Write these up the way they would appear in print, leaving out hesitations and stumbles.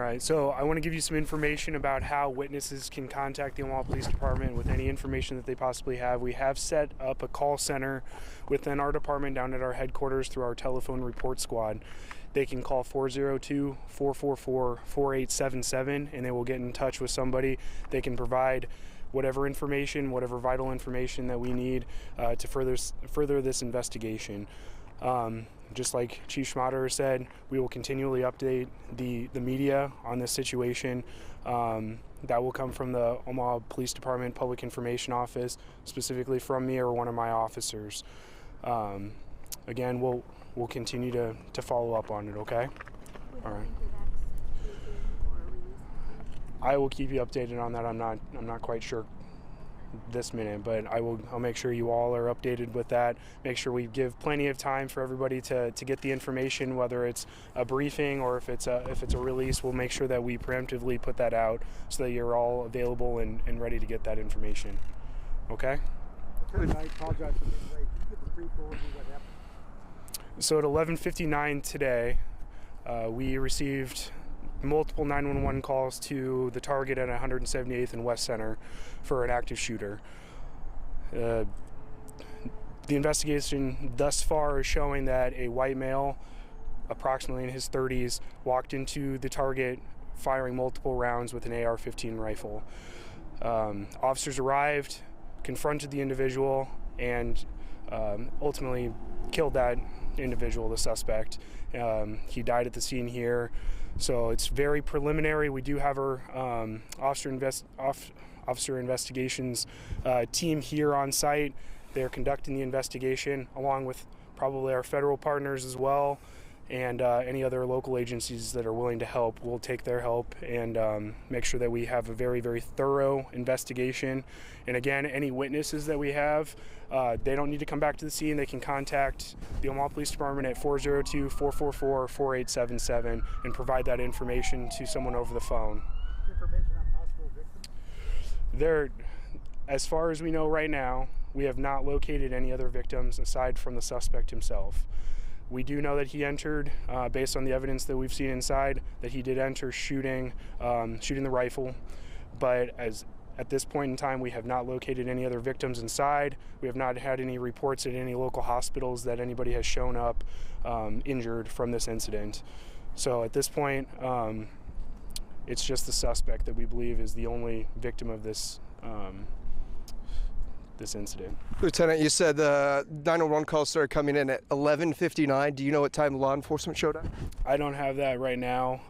right, so I want to give you some information about how witnesses can contact the Omaha Police Department with any information that they possibly have. We have set up a call center within our department down at our headquarters through our telephone report squad. They can call 402-444-4877 and they will get in touch with somebody. They can provide whatever information, whatever vital information that we need to further this investigation. Just like Chief Schmaderer said, we will continually update the media on this situation. That will come from the Omaha Police Department Public Information Office, specifically from me or one of my officers. Again, we'll continue to follow up on it, okay? All right. I will keep you updated on that. I'm not quite sure this minute, but I'll make sure you all are updated with that. Make sure we give plenty of time for everybody to get the information, whether it's a briefing or if it's a release. We'll make sure that we preemptively put that out so that you're all available and ready to get that information. Okay? I apologize for being late. Can you get the brief overview of what happened? So at 11:59 today, we received multiple 911 calls to the target at 178th and West Center for an active shooter. The investigation thus far is showing that a white male, approximately in his 30s, walked into the target firing multiple rounds with an AR-15 rifle. Officers arrived, confronted the individual, and ultimately killed that individual, the suspect. He died at the scene here. So it's very preliminary. We do have our officer investigations team here on site. They're conducting the investigation along with probably our federal partners as well, and any other local agencies that are willing to help. We'll take their help and make sure that we have a very, very thorough investigation. And again, any witnesses that we have, they don't need to come back to the scene. They can contact the Omaha Police Department at 402-444-4877 and provide that information to someone over the phone. Information on possible victims? As far as we know right now, we have not located any other victims aside from the suspect himself. We do know that he entered, based on the evidence that we've seen inside, that he did enter shooting the rifle. But at this point in time, we have not located any other victims inside. We have not had any reports at any local hospitals that anybody has shown up injured from this incident. So at this point, it's just the suspect that we believe is the only victim of this incident. Lieutenant, you said the 911 calls started coming in at 11:59. Do you know what time law enforcement showed up? I don't have that right now.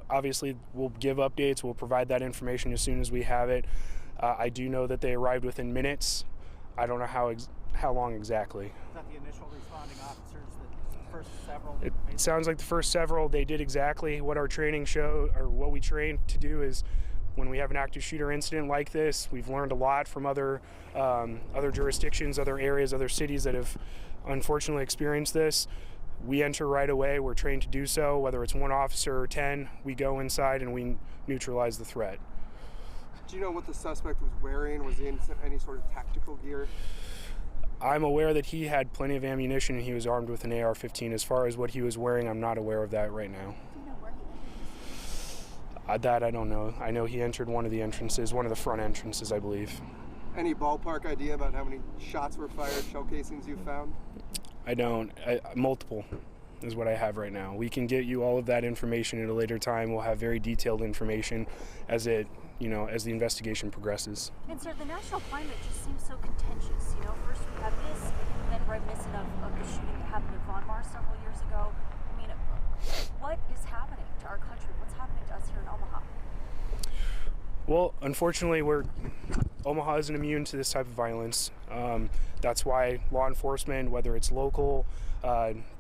Obviously, we'll give updates. We'll provide that information as soon as we have it. I do know that they arrived within minutes. I don't know how long exactly. Is that the initial responding officers, the first several? It sounds like the first several. They did exactly what our training showed, or what we trained to do is, when we have an active shooter incident like this, we've learned a lot from other jurisdictions, other areas, other cities that have unfortunately experienced this. We enter right away. We're trained to do so. Whether it's one officer or 10, we go inside and we neutralize the threat. Do you know what the suspect was wearing? Was he in any sort of tactical gear? I'm aware that he had plenty of ammunition and he was armed with an AR-15. As far as what he was wearing, I'm not aware of that right now. That I don't know. I know he entered one of the entrances, one of the front entrances, I believe. Any ballpark idea about how many shots were fired, shell casings you found? I don't. Multiple is what I have right now. We can get you all of that information at a later time. We'll have very detailed information as the investigation progresses. And sir, the national climate just seems so contentious. First we have this, and then reminiscent of the shooting that happened at Von Mars several years ago. I mean, what is happening to our country? What's happening to us here in Omaha? Well, unfortunately, Omaha isn't immune to this type of violence. That's why law enforcement, whether it's local,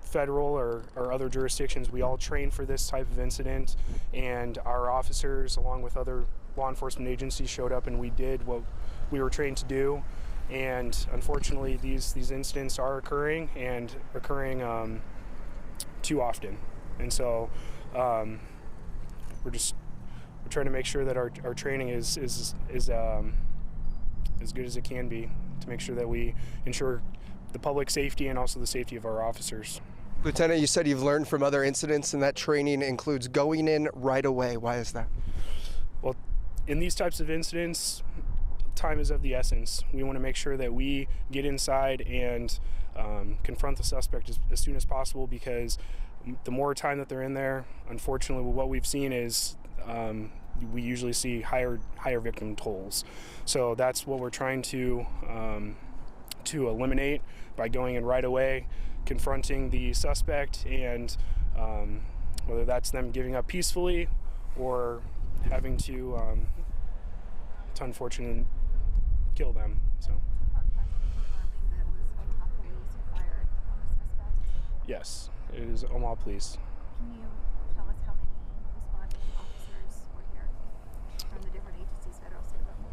federal, or other jurisdictions, we all train for this type of incident. And our officers, along with other law enforcement agencies, showed up and we did what we were trained to do. And unfortunately, these incidents are occurring and occurring too often. And so we're trying to make sure that our training is as good as it can be to make sure that we ensure the public safety and also the safety of our officers. Lieutenant, you said you've learned from other incidents and that training includes going in right away. Why is that? Well, in these types of incidents, time is of the essence. We want to make sure that we get inside and confront the suspect as soon as possible, because the more time that they're in there, unfortunately, what we've seen is we usually see higher victim tolls. So that's what we're trying to eliminate by going in right away, confronting the suspect, and whether that's them giving up peacefully or having to unfortunately kill them. So yes, it is Omaha Police. Can you tell us how many responding officers were here from the different agencies, federal, state, local?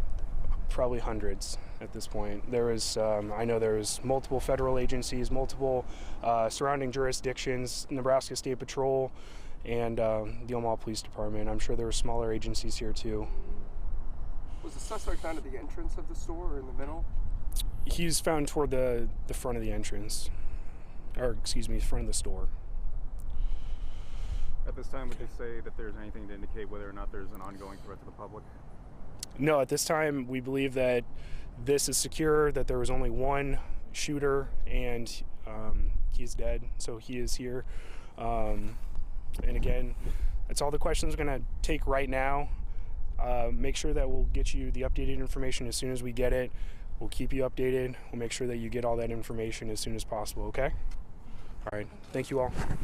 Probably hundreds at this point. There was, I know there was multiple federal agencies, multiple surrounding jurisdictions, Nebraska State Patrol, and the Omaha Police Department. I'm sure there were smaller agencies here too. Was the suspect found at the entrance of the store or in the middle? He's found toward the front of the entrance, or excuse me, front of the store. At this time, would you say that there's anything to indicate whether or not there's an ongoing threat to the public? No, at this time, we believe that this is secure, that there was only one shooter, and he's dead, so he is here. And again, that's all the questions we're going to take right now. Make sure that we'll get you the updated information as soon as we get it. We'll keep you updated. We'll make sure that you get all that information as soon as possible, okay? All right. Thank you all.